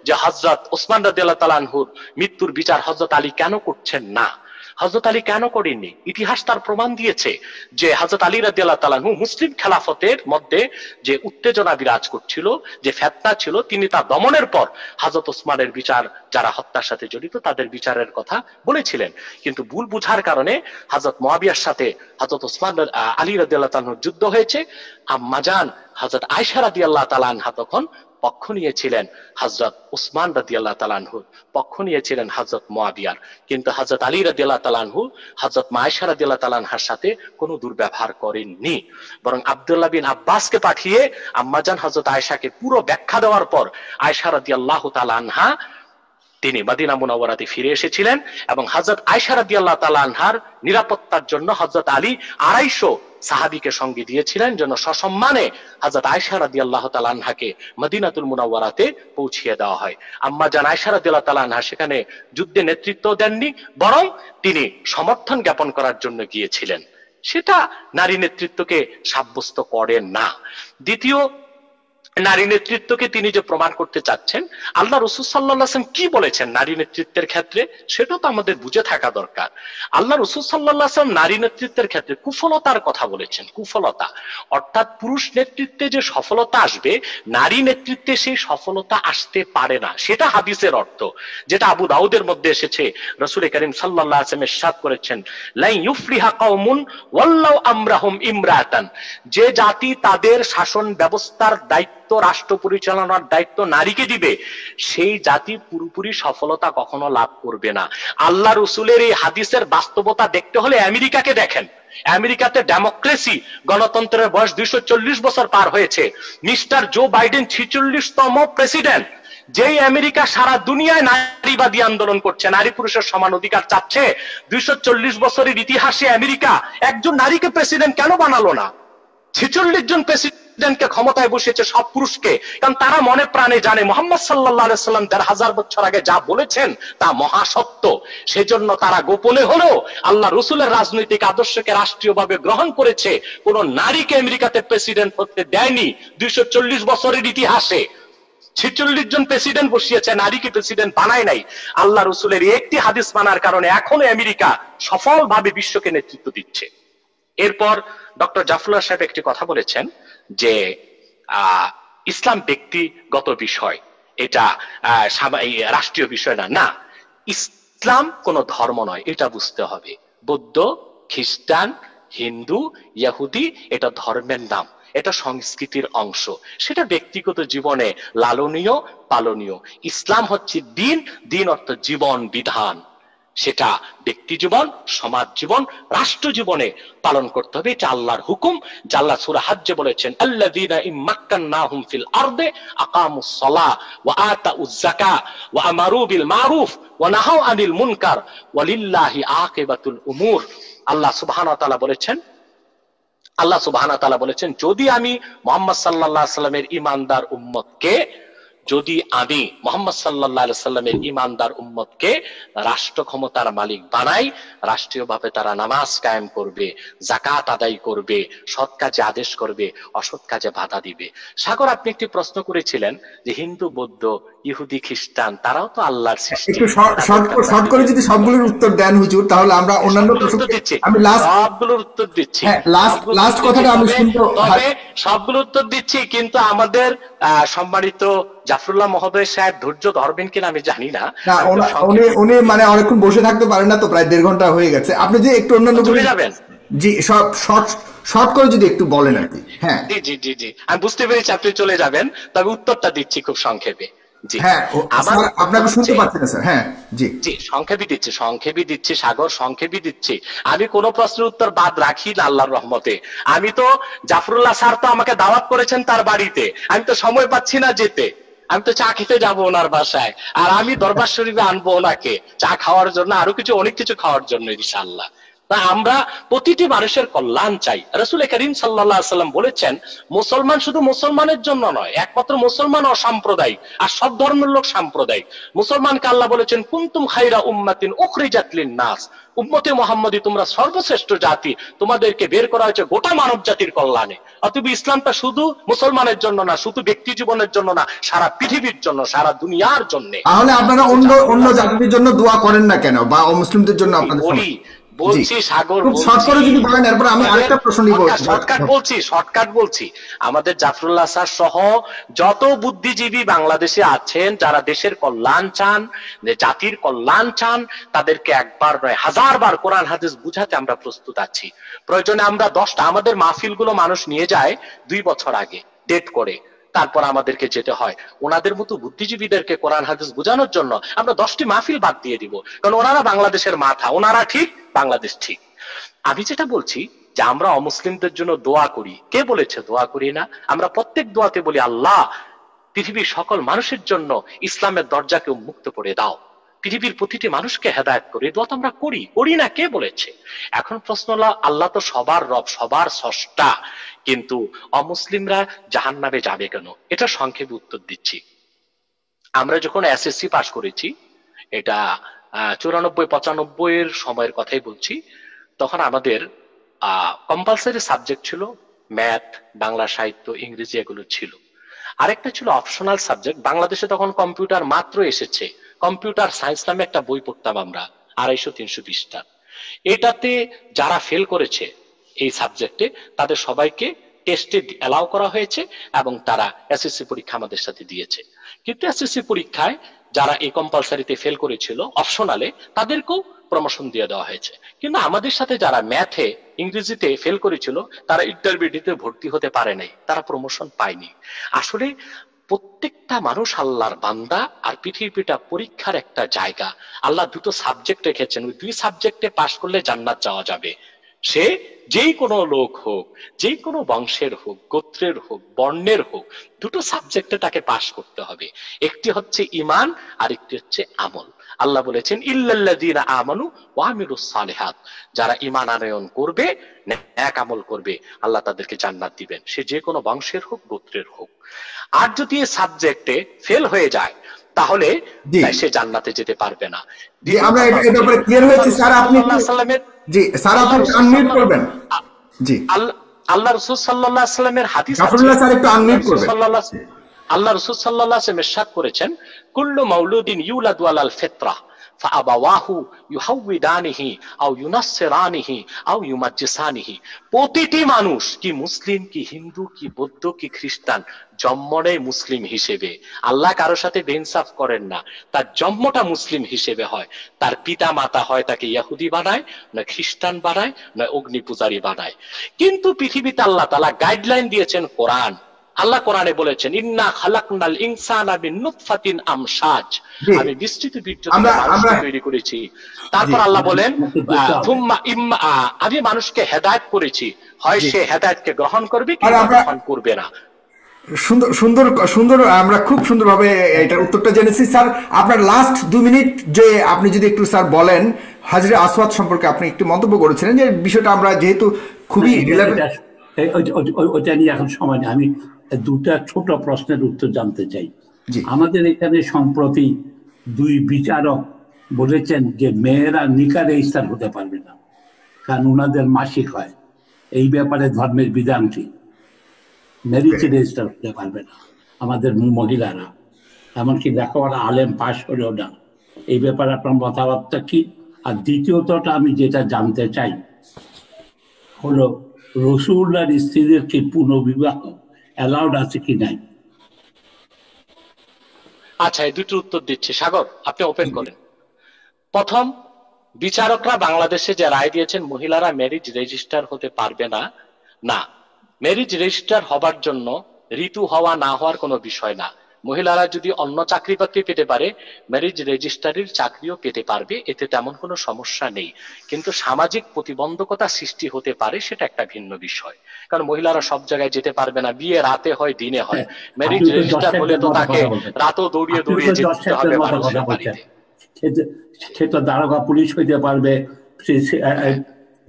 যে হযরত ওসমান রাদিয়াল্লাহু তাআলা আনহুর মৃত্যুর বিচার হযরত আলী কেন করছেন না, হযরত আলী কেন করেননি? ইতিহাস তার প্রমাণ দিয়েছে যে হযরত আলী রাদিয়াল্লাহু তাআলা আনহু মুসলিম খেলাফতের মধ্যে যে উত্তেজনা বিরাজ করছিল, যে ফিতনা ছিল, তিনি তা দমনের পর হযরত ওসমানের বিচার, যারা হত্যার সাথে জড়িত তাদের বিচারের কথা বলেছিলেন। কিন্তু ভুল বুঝার কারণে হযরত মুয়াবিয়ার সাথে হযরত ওসমান আলী রাদিয়াল্লাহু তাআলা আনহুর যুদ্ধ হয়েছে। আম্মাজান হযরত আয়েশা রাদিয়াল্লাহু তাআলা আনহা তখন পক্ষ নিয়েছিলেন হযরত ওসমান রাদিয়াল্লাহু তাআলা আনহুর, পক্ষ নিয়েছিলেন হযরত মুয়াবিয়ার। কিন্তু হযরত আলী রাদিয়াল্লাহু তাআলা আনহু হযরত আয়েশা রাদিয়াল্লাহু তাআলা আনহার সাথে কোনো দুর্ব্যবহার করেননি, বরং আব্দুল্লাহ বিন আব্বাসকে পাঠিয়ে আম্মাজান হযরত আয়েশাকে পুরো ব্যাখ্যা দেওয়ার পর আয়েশা রাদিয়াল্লাহু তাআলা আনহা তিনি মদিনা মুনাওয়ারাতে ফিরে এসেছিলেন এবং হযরত আয়েশা রাদিয়াল্লাহু তাআলা আনহার নিরাপত্তার জন্য হযরত আলী 250 সাহাবীকে সঙ্গে দিয়েছিলেন, যেন সসম্মানে হযরত আয়েশা রাদিয়াল্লাহু তাআলা আনহাকে মদিনাতুল মুনাওয়ারাতে পৌঁছিয়ে দেওয়া হয়। আম্মা জান আয়েশা রাদিয়াল্লাহু তাআলা আনহা সেখানে যুদ্ধে নেতৃত্ব দেননি, বরং তিনি সমর্থন জ্ঞাপন করার জন্য গিয়েছিলেন। সেটা নারী নেতৃত্বকে সাব্যস্ত করেন না। দ্বিতীয়, নারী নেতৃত্বকে তিনি যে প্রমাণ করতে চাচ্ছেন, আল্লাহ রাসূল সাল্লাল্লাহু আলাইহি ওয়াসাল্লাম কি বলেছেন নারী নেতৃত্বের ক্ষেত্রে, সেটা তো আমাদের বুঝে থাকা দরকার। আল্লাহ রাসূল সাল্লাল্লাহু আলাইহি ওয়াসাল্লাম নারী নেতৃত্বের ক্ষেত্রে কুফলতার কথা বলেছেন। কুফলতা অর্থাৎ পুরুষ নেতৃত্বে যে সফলতা আসবে, নারী নেতৃত্বে সেই সফলতা আসতে পারে না, সেটা হাদিসের অর্থ, যেটা আবু দাউদের মধ্যে এসেছে। রাসূল করিম সাল্লাল্লাহু আলাইহি ওয়াসাল্লাম ইরশাদ করেছেন, লা ইউফলিহা কওমুন ওয়াল্লাউ আমরাহুম ইমরাতান, যে জাতি তাদের শাসন ব্যবস্থার দায়িত্ব, রাষ্ট্র পরিচালনার দায়িত্ব নারীকে দিবে, সেই জাতি পুরোপুরি সফলতা কখনো লাভ করবে না। আল্লাহ রাসূলের এই হাদিসের বাস্তবতা দেখতে হলে আমেরিকাকে দেখেন। আমেরিকাতে ডেমোক্রেসি, গণতন্ত্রের বয়স 240 বছর পার হয়েছে। মিস্টার জো বাইডেন 46তম প্রেসিডেন্ট। যেই আমেরিকা সারা দুনিয়ায় নারীবাদী আন্দোলন করছে, নারী পুরুষের সমান অধিকার চাচ্ছে, 240 বছরের ইতিহাসে আমেরিকা একজন নারীকে প্রেসিডেন্ট কেন বানালো না? 46 জন প্রেসিডেন্টকে ক্ষমতায় বসিয়েছে, সব পুরুষকে। কারণ তারা মনে প্রাণে জানে মুহাম্মদ সাল্লাল্লাহু আলাইহি সাল্লাম 1000 বছর আগে যা বলেছেন তা মহাসত্য। সেজন্য তারা গোপনে হলেও আল্লাহ রাসূলের রাজনৈতিক আদর্শকে রাষ্ট্রীয়ভাবে গ্রহণ করেছে। কোন নারীকে আমেরিকাতে প্রেসিডেন্ট হতে দেয়নি 240 বছরের ইতিহাসে। 46 জন প্রেসিডেন্ট বসিয়েছে, নারীকে প্রেসিডেন্ট বানায় নাই। আল্লাহ রাসূলের একটি হাদিস মানার কারণে এখনো আমেরিকা সফলভাবে বিশ্বকে নেতৃত্ব দিচ্ছে। এরপর ডক্টর জাফরুল্লাহ সাহেব একটি কথা বলেছেন যে ইসলাম ব্যক্তিগত বিষয়, এটা রাষ্ট্রীয় বিষয় না। না, ইসলাম কোন ধর্ম নয়, এটা বুঝতে হবে। বৌদ্ধ, খ্রিস্টান, হিন্দু, ইহুদি এটা ধর্মের নাম, এটা সংস্কৃতির অংশ, সেটা ব্যক্তিগত জীবনে লালনীয় পালনীয়। ইসলাম হচ্ছে দিন, দিন অর্থ জীবন বিধান, সেটা ব্যক্তি জীবন, সমাজ জীবন, রাষ্ট্র জীবনে পালন করতে হবে। এটা আল্লাহর হুকুম। আল্লাহ সূরা হজ্জে বলেছেন, আল্লাযীনা ইম্মাক্কান্নাহুম ফিল আরদি আকামুস সালাহ ওয়া আতাউয যাকাহ ওয়া আমারু বিল মারুফ ওয়া নাহাউ আনিল মুনকার ওয়ালিল্লাহি আকিবাতুল উমুর। আল্লাহ সুবহানাহু ওয়া তাআলা বলেছেন, যদি আমি মুহাম্মদ সাল্লাল্লাহু আলাইহি সাল্লামের ঈমানদার উম্মতকে, যদি আমি মুহাম্মদ সাল্লাল্লাহু আলাইহি সাল্লামের ঈমানদার উম্মতকে রাষ্ট্র ক্ষমতার মালিক বানাই, রাষ্ট্রীয়ভাবে তারা নামাজ কায়েম করবে, যাকাত আদায় করবে, সৎ কাজে আদেশ করবে, অসৎ কাজে বাধা দিবে। সাগর, আপনি একটি প্রশ্ন করেছিলেন যে হিন্দু, বৌদ্ধ, ইহুদি, খ্রিস্টান তারাও তো আল্লাহর সৃষ্টি। একটু শর্ট করে যদি সবগুলোর উত্তর দেন হুজুর, তাহলে আমরা অন্যান্য আমি সবগুলোর উত্তর দিচ্ছি। লাস্ট কথাটা আমি শুনবো, তবে সবগুলোর উত্তর দিচ্ছি, কিন্তু আমাদের সম্মানিত জাফরুল্লাহ মহোদয় সাহেব ধৈর্য ধরবেন কিনা আমি জানি না। উনি মানে অনেকক্ষণ বসে থাকতে পারেন না তো, প্রায় 1.5 ঘন্টা হয়ে গেছে। আপনি যে একটু অন্যান্য চলে যাবেন, জি শর্ট করে যদি একটু বলেন আর কি। হ্যাঁ জি জি জি, আমি বুঝতে পেরেছি আপনি চলে যাবেন, তবে উত্তরটা দিচ্ছি খুব সংক্ষেপে। জি হ্যাঁ, আপনাকে শুনতে পাচ্ছি না স্যার। হ্যাঁ জি জি, সংক্ষেপই দিচ্ছি সাগর, সংক্ষেপই দিচ্ছি। আমি কোন প্রশ্নের উত্তর বাদ রাখি না আল্লাহর রহমতে। আমি তো জাফরুল্লাহ স্যার তো আমাকে দাওয়াত করেছেন তার বাড়িতে, আমি তো সময় পাচ্ছি না যেতে। আমি তো চা খেতে যাবো ওনার বাসায়, আর আমি দরবার শরীফে আনবো ওনাকে চা খাওয়ার জন্য, আরো অনেক কিছু খাওয়ার জন্য ইনশাআল্লাহ। তা আমরা প্রতিটি মানুষের কল্যাণ চাই। রাসূল করিম সাল্লাল্লাহু আলাইহি সাল্লাম বলেছেন, মুসলমান শুধু মুসলমানের জন্য নয়, একমাত্র মুসলমান অসাম্প্রদায়িক, আর সব ধর্মের লোক সাম্প্রদায়িক। মুসলমানকে আল্লাহ বলেছেন, কুনতুম খায়রা উম্মাতিন উখরিজাত লিন-নাস, উম্মতে মুহাম্মদী তোমরা সর্বশ্রেষ্ঠ জাতি, তোমাদেরকে বের করা হয়েছে গোটা মানব জাতির কল্যাণে। অতএব ইসলামটা শুধু মুসলমানের জন্য না, শুধু ব্যক্তি জীবনের জন্য না, সারা পৃথিবীর জন্য, সারা দুনিয়ার জন্য। তাহলে আপনারা অন্য অন্য জাতিদের জন্য দোয়া করেন না কেন, বা অমুসলিমদের জন্য আপনাদের? বলছি সাগর, আমি আরেকটা প্রশ্ন নিব, শর্টকাট বলছি। আমাদের জাফরুল্লাহ স্যার সহ যত বুদ্ধিজীবী বাংলাদেশে আছেন, যারা দেশের কল্যাণ চান, জাতির কল্যাণ চান, তাদেরকে একবার নয় হাজারবার কোরআন হাদিস বুঝাতে আমরা প্রস্তুত আছি। প্রয়োজনে আমরা 10টা, আমাদের মাহফিল গুলো মানুষ নিয়ে যায় 2 বছর আগে ডেট করে, তারপর আমাদেরকে যেতে হয়। ওনাদের মতো বুদ্ধিজীবীদেরকে কোরআন হাদিস বোঝানোর জন্য আমরা 10টি মাহফিল বাদ দিয়ে দিব, কারণ ওনারা বাংলাদেশের মাথা, ওনারা ঠিক, বাংলাদেশ ঠিক। আমি যেটা বলছি যে আমরা অমুসলিমদের জন্য দোয়া করি, কে বলেছে দোয়া করি না? আমরা প্রত্যেক দোয়াতে বলি, আল্লাহ পৃথিবীর সকল মানুষের জন্য ইসলামের দরজাকে উন্মুক্ত করে দাও, পৃথিবীর প্রতিটি মানুষকে হেদায়েত করে। দোয়া তো আমরা করি, করি না কে বলেছে? এখন প্রশ্ন হলো, আল্লাহ তো সবার রব, সবার স্রষ্টা, কিন্তু অমুসলিমরা জাহান্নামে যাবে কেন? এটা সংক্ষেপে উত্তর দিচ্ছি। আমরা যখন এসএসসি পাশ করেছি, এটা 94-95 এর সময়ের কথাই বলছি, তখন আমাদের কম্পালসারি সাবজেক্ট ছিল ম্যাথ, বাংলা সাহিত্য, ইংরেজি, এগুলো ছিল। আরেকটা ছিল অপশনাল সাবজেক্ট। বাংলাদেশে তখন কম্পিউটার মাত্র এসেছে, কম্পিউটার সায়েন্স নামে একটা বই পড়তাম আমরা, 250-300 পৃষ্ঠা। এটাতে যারা ফেল করেছে এই সাবজেক্টে, তাদের সবাইকে টেস্টে অ্যালাউ করা হয়েছে এবং তারা এসএসসি পরীক্ষা আমাদের সাথে দিয়েছে। কিন্তু এসএসসি পরীক্ষায় যারা এই কম্পালসারিতে ফেল করেছিল অপশনালে, তাদেরকেও প্রমোশন দিয়ে দেওয়া হয়েছে। কিন্তু আমাদের সাথে যারা ম্যাথে, ইংরেজিতে ফেল করেছিল, তারা ইন্টারমিডিয়েটে ভর্তি হতে পারে নাই, তারা প্রমোশন পায়নি। আসলে প্রত্যেকটা মানুষ আল্লাহর বান্দা, আর পৃথিবীটা পরীক্ষার একটা জায়গা। আল্লাহ 2টো সাবজেক্ট রেখেছেন, ওই 2 সাবজেক্টে পাশ করলে জান্নাত যাওয়া যাবে। সে যেই কোনো লোক হোক, যেই কোনো বংশের হোক, গোত্রের হোক, বর্ণের হোক, 2টো সাবজেক্টে তাকে পাশ করতে হবে। একটি হচ্ছে ঈমান, আর একটি হচ্ছে আমল। আল্লাহ বলেছেন, ইল্লাল্লাযীনা আমানু ওয়া আমিলুস সালিহাত, যারা ঈমান আনয়ন করবে, নেক আমল করবে, আল্লাহ তাদেরকে জান্নাত দিবেন, সে যে কোনো বংশের হোক, গোত্রের হোক। আর যদি এই সাবজেক্টে ফেল হয়ে যায়, তাহলে সে জান্নাতে যেতে পারবে না। আমরা এটা উপরে ক্লিয়ার হয়েছে স্যার। আপনি জি স্যার, আপনি আনমিউট করবেন। জি, আল্লাহ রাসূল সাল্লাল্লাহু আলাইহি ওয়াসাল্লামের হাদিস আছে, রাসূলুল্লাহ স্যার একটু আনমিউট করবেন। আল্লাহ রাসূল সাল্লাল্লাহু আলাইহি ওয়াসাল্লাম ইরশাদ করেছেন, কুল্লু মাউলুদিন ইউলাদু আলাল ফিতরাহ ফাআবাওয়াহু ইউহাউইদানিহি আও ইউনাসসিরানিহি আও ইউমাজ্জিসানিহি। প্রতিটি মানুষ, কি মুসলিম, কি হিন্দু, কি বৌদ্ধ, কি খ্রিস্টান, জন্ম নেয় মুসলিম হিসেবে। আল্লাহ কারো সাথে বেইনসাফ করেন না, তার জন্মটা মুসলিম হিসেবে হয়। তার পিতা মাতা হয় তাকে ইহুদি বানায়, না খ্রিস্টান বানায়, না অগ্নি পূজারী বানায়। কিন্তু পৃথিবীতে আল্লাহ তাআলা গাইডলাইন দিয়েছেন কোরআন। আল্লাহ কোরআনে বলেছেন, ইন্না খালাকনাল ইনসানা মিন নুতফাতিন আমশাজ, আমি বিস্তৃত বীর্য থেকে মানুষকে তৈরি করেছি। তারপর আল্লাহ বলেন, আমি মানুষকে হেদায়েত করেছি, হয় সে হেদায়েতকে গ্রহণ করবে কি গ্রহণ করবে না। সুন্দর সুন্দর সুন্দর, আমরা খুব সুন্দরভাবে এটার উত্তরটা জেনেছি। স্যার, আপনার লাস্ট 2 মিনিট যে আপনি যদি একটু স্যার বলেন, হাজরে আসওয়াদ সম্পর্কে আপনি একটু মন্তব্য করেছিলেন, যে বিষয়টা আমরা যেহেতু খুবই ওটা নিয়ে এখন সময় নেই। আমি 2টা ছোট প্রশ্নের উত্তর জানতে চাই। আমাদের এখানে সম্প্রতি 2 বিচারক বলেছেন যে মেয়েরা নিকারে ইফতার হতে পারবে না, কারণ ওনাদের মাসিক হয়। এই ব্যাপারে ধর্মের বিধান কি? ম্যারিজ রেজিস্টার হতে পারবে না আমাদের মহিলারা, এমনকি লেখাপড়া আলেম পাশ করেও না। এই ব্যাপারে আপনার মতামতটা কি? আর দ্বিতীয়তটা আমি যেটা জানতে চাই হলো, রাসূলুল্লাহর স্ত্রীদের কি পুনর্বিবাহ অ্যালাউড আছে কি নাই? আচ্ছা, এই 2টোর উত্তর দিচ্ছি। সাগর, আপনি ওপেন করেন। প্রথম, বিচারকরা বাংলাদেশে যে রায় দিয়েছেন মহিলারা ম্যারিজ রেজিস্টার হতে পারবে না, না, ম্যারিজ রেজিস্টার হবার জন্য ঋতু হওয়া না হওয়ার কোনো বিষয় না। মহিলারা যদি অন্য চাকরি বাকরি পেতে পারে, ম্যারিজ রেজিস্ট্রারির চাকরিও পেতে পারবে, এতে তেমন কোনো সমস্যা নেই। কিন্তু সামাজিক প্রতিবন্ধকতা সৃষ্টি হতে পারে, সেটা একটা ভিন্ন বিষয়। কারণ মহিলারা সব জায়গায় যেতে পারবে না, বিয়ে রাতে হয় দিনে হয়। ম্যারিজ রেজিস্টার হলে তো তাকে রাতও দৌড়িয়ে দৌড়িয়ে যেতে হবে মানুষের বাড়িতে। সে তো দারোগা পুলিশ হইতে পারবে,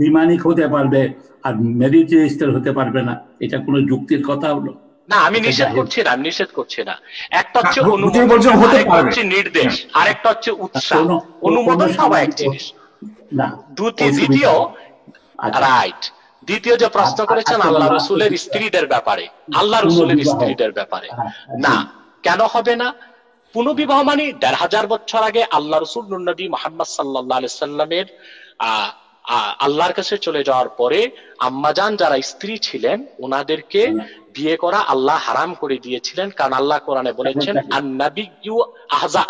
বিমানিক হতে পারবে আর মেরিট রেজিস্টার হতে পারবে না, এটা কোনো যুক্তির কথা হলো? না, আমি নিষেধ করছি না, আমি নিষেধ করছি না। একটা হচ্ছে আপনি অনুমোদন, বলছেন হতে আরেকটা পারবে। হচ্ছে নির্দেশ, আরেকটা হচ্ছে উৎসাহ। কোনো অনুমোদন সব এক সামাজিক জিনিস। না, দ্বিতীয়, আচ্ছা, রাইট, দ্বিতীয় যে প্রশ্ন করেছেন আচ্ছা, আল্লাহ আচ্ছা, রসুলের আচ্ছা, স্ত্রীদের ব্যাপারে, আল্লাহ পুনর্বিবাহ। রসুলের স্ত্রীদের ব্যাপারে না, কেন হবে না? পুনর্বিবাহ মানে ১৫০০ বছর আগে আল্লাহ রসুল নবী মুহাম্মদ সাল্লাল্লাহু আলাইহি সাল্লামের আল্লাহর কাছে চলে যাওয়ার পরে আম্মাজান যারা স্ত্রী ছিলেন ওনাদেরকে বিয়ে করা আল্লাহ হারাম করে দিয়েছিলেন। কারণ আল্লাহ কোরআনে বলেছেন আন-নাবিয়্যু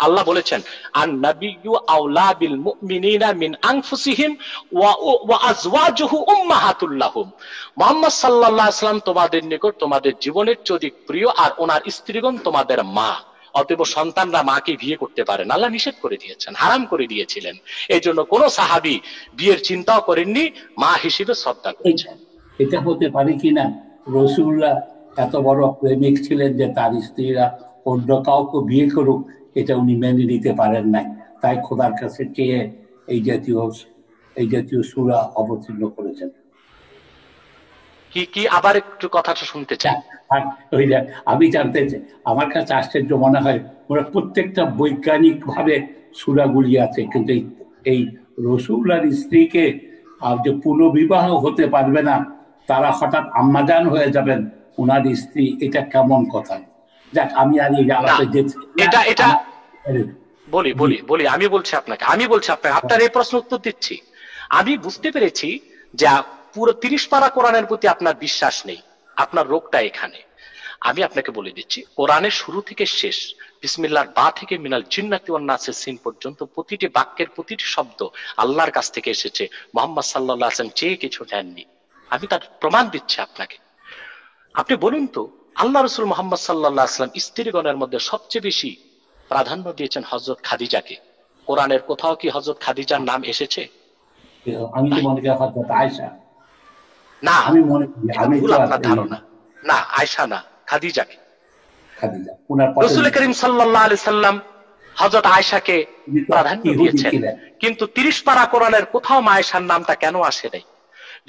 আল্লাহ বলেছেন আন-নাবিয়্যু আওলা বিল মুমিনিনা মিন আনফুসিহিম ওয়া আজওয়াজুহু উম্মাহাতুল লাহুম। মুহাম্মদ সাল্লাল্লাহু আলাইহি সাল্লাম তোমাদের নিকট তোমাদের জীবনের চেয়ে অধিক প্রিয়, আর ওনার স্ত্রীগণ তোমাদের মা। অতএব সন্তানরা মাকে বিয়ে করতে পারে না, আল্লাহ নিষেধ করে দিয়েছেন, হারাম করে দিয়েছিলেন। এই জন্য কোন সাহাবী বিয়ের চিন্তাও করেননি, মা হিসেবে শ্রদ্ধা করেছেন। এটা হতে পারে কিনা রাসূলুল্লাহ এত বড় প্রেমিক ছিলেন যে তার স্ত্রীরা অন্য কাউকে বিয়ে করুক এটা উনি মেনে নিতে পারেন নাই, তাই খোদার কাছে চেয়ে এই জাতীয় সূরা অবতীর্ণ করেছেন? কি কি আবার একটু কথাটা শুনতে চাই। আমি জানতে চাই, আমার কাছে আশ্চর্য মনে হয় ওরা প্রত্যেকটা বৈজ্ঞানিক ভাবে সূরাগুলি আছে, কিন্তু এই রাসূলুল্লাহর স্ত্রীকে যে পুনর্বিবাহ হতে পারবে না, তারা হঠাৎ আম্মাজান হয়ে যাবেন ওনার স্ত্রী, এটা কেমন কথা? যাক, আমি আর এই আলাপে যেতে এটা বলি আমি বলছি আপনাকে আপনার এই প্রশ্ন উত্তর দিচ্ছি। আমি বুঝতে পেরেছি যে পুরো ৩০ পারা কোরআনের প্রতি আপনার বিশ্বাস নেই, আপনার রোগটা এখানে। আমি আপনাকে বলে দিচ্ছি, কোরআনের শুরু থেকে শেষ, বিসমিল্লাহর বা থেকে মিনাল জিন্নাতি ওয়ান নাসের সিন পর্যন্ত প্রতিটি বাক্যের প্রতিটি শব্দ আল্লাহর কাছ থেকে এসেছে। মুহাম্মদ সাল্লাল্লাহু আলাইহি ওয়াসাল্লাম চেয়ে কিছু দেননি। আমি তার প্রমাণ দিচ্ছি আপনাকে। আপনি বলুন তো, আল্লাহ রাসূল মুহাম্মদ সাল্লাল্লাহু আলাইহি ওয়াসাল্লাম স্ত্রীগণের মধ্যে সবচেয়ে বেশি প্রাধান্য দিয়েছেন হযরত খাদিজাকে। কোরআনের কোথাও কি হযরত খাদিজার নাম এসেছে? আমি তো মনে করি হযরত আয়েশা। না, আমি মনে করি ভুল আপনার ধারণা। না, আয়েশা না, খাদিজাকে। রাসূল করিম সাল্লাল্লাহু আলাইহি সাল্লাম হযরত আয়েশাকে প্রাধান্য দিয়েছেন, কিন্তু ৩০ পারা কোরআনের কোথাও আয়েশার নামটা কেন আসে নাই?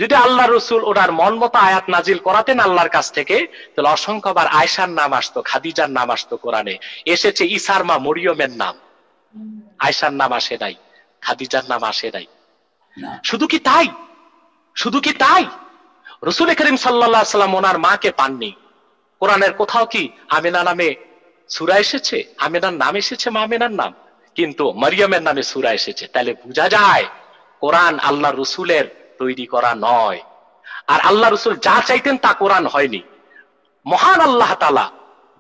যদি আল্লাহ রসুল ওনার মন মতো আয়াত নাজিল করাতেন আল্লাহর কাছ থেকে, তাহলে অসংখ্যবার আয়েশার নাম আসতো, খাদিজার নাম আসতো। কোরআনে এসেছে ঈসার মা মরিয়মের নাম, আয়েশার নাম আসে নাই, খাদিজার নাম আসে নাই। শুধু কি তাই রাসূল করিম সাল্লাল্লাহু আলাইহি সাল্লাম ওনার মাকে পাননি। কোরআনের কোথাও কি আমিনা নামে সূরা এসেছে? আমিনার নাম এসেছে, মা আমিনার নাম, কিন্তু মরিয়মের নামে সূরা এসেছে। তাহলে বোঝা যায় কোরআন আল্লাহ রসুলের তৈরি করা নয়, আর আল্লাহ রসুল যা চাইতেন তা কোরআন হয়নি। মহান আল্লাহ তাআলা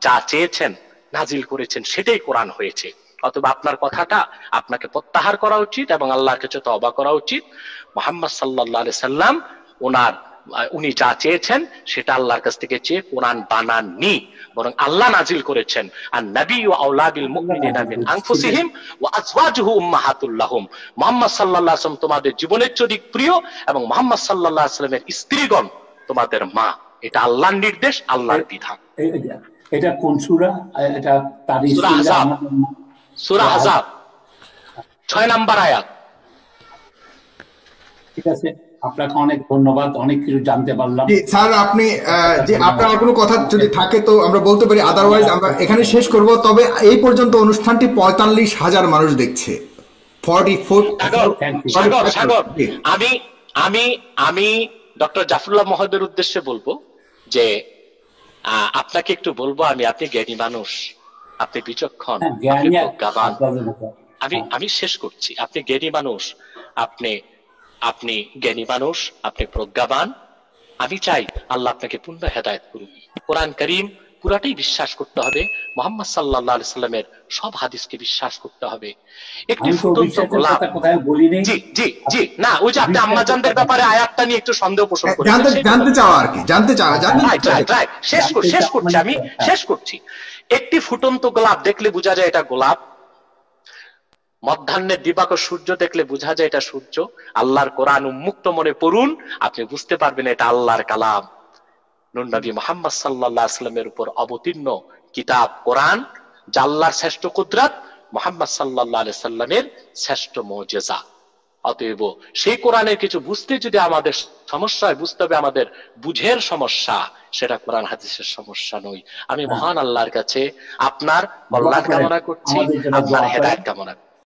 যা চেয়েছেন নাজিল করেছেন সেটাই কোরআন হয়েছে। অথবা আপনার কথাটা আপনাকে প্রত্যাহার করা উচিত এবং আল্লাহর কাছে তওবা করা উচিত। মুহাম্মদ সাল্লাল্লাহু আলাইহি সাল্লাম উনি যা চেয়েছেন সেটা আল্লাহর কাছ থেকে চেয়ে কোরআন বানাননি, বরং আল্লাহ নাজিল করেছেন আর নাবিয়্যু আওলা বিল মুমিনিনা মিন আনফুসিহিম ওয়া আজওয়াজুহু উম্মাহাতুল লাহুম। মুহাম্মদ সাল্লাল্লাহু আলাইহি ওয়াসাল্লাম তোমাদের জীবনের চেয়ে অধিক প্রিয় এবং মুহাম্মদ সাল্লাল্লাহু আলাইহি ওয়াসাল্লামের স্ত্রীগণ তোমাদের মা। এটা আল্লাহর নির্দেশ, আল্লাহর বিধান। এটা কোন সূরা? এটা সূরা আহজাব ৬ নম্বর আয়াত। ঠিক আছে, আপনাকে অনেক ধন্যবাদ, অনেক কিছু জানতে পারলাম। স্যার, আপনি যে আপনার কোনো কথা যদি থাকে তো আমরা বলতে পারি, আদারওয়াইজ আমরা এখানে শেষ করব। তবে এই পর্যন্ত অনুষ্ঠানটি ৪৫,০০০ মানুষ দেখছে। 44 সাগর, আমি ডক্টর জাফরুল্লাহ মহোদয়ের উদ্দেশ্যে বলবো যে আপনাকে একটু বলবো, আপনি জ্ঞানী মানুষ, আপনি বিচক্ষণ, আমি শেষ করছি। আপনি জ্ঞানী মানুষ, আপনি জ্ঞানী মানুষ, আপনি প্রজ্ঞাবান। আমি চাই আল্লাহ আপনাকে পূর্ণ হেদায়েত করুন। কোরআন কারীম পুরাটাই বিশ্বাস করতে হবে, মুহাম্মদ সাল্লাল্লাহু আলাইহি সাল্লামের সব হাদিসকে বিশ্বাস করতে হবে। একটি ফুটন্ত গোলাপ, জি না, ওই যে আপনি আম্মাজানদের ব্যাপারে আয়াতটা নিয়ে একটু সন্দেহ পোষণ করেছেন, জানতে চাওয়া শেষ করছি। একটি ফুটন্ত গোলাপ দেখলে বোঝা যায় এটা গোলাপ, মধ্যাহ্নের দিবাকর সূর্য দেখলে বোঝা যায় এটা সূর্য। আল্লাহর কোরআন উন্মুক্ত মনে পড়ুন, আপনি বুঝতে পারবেন এটা আল্লাহর কালাম। নূর নবী মুহাম্মদ সাল্লাল্লাহু আলাইহি ওয়াসাল্লামের উপর অবতীর্ণ কিতাব কোরআন, যা আল্লাহর শ্রেষ্ঠ কুদরত, মুহাম্মদ সাল্লাল্লাহু আলাইহি ওয়াসাল্লামের শ্রেষ্ঠ মুজিজা। অতএব সেই কোরআনের কিছু বুঝতে যদি আমাদের সমস্যা হয়, বুঝতে হবে আমাদের বুঝের সমস্যা, সেটা কোরআন হাদিসের সমস্যা নয়। আমি মহান আল্লাহর কাছে আপনার কল্যাণ কামনা করছি, আপনার হেদায়েত কামনা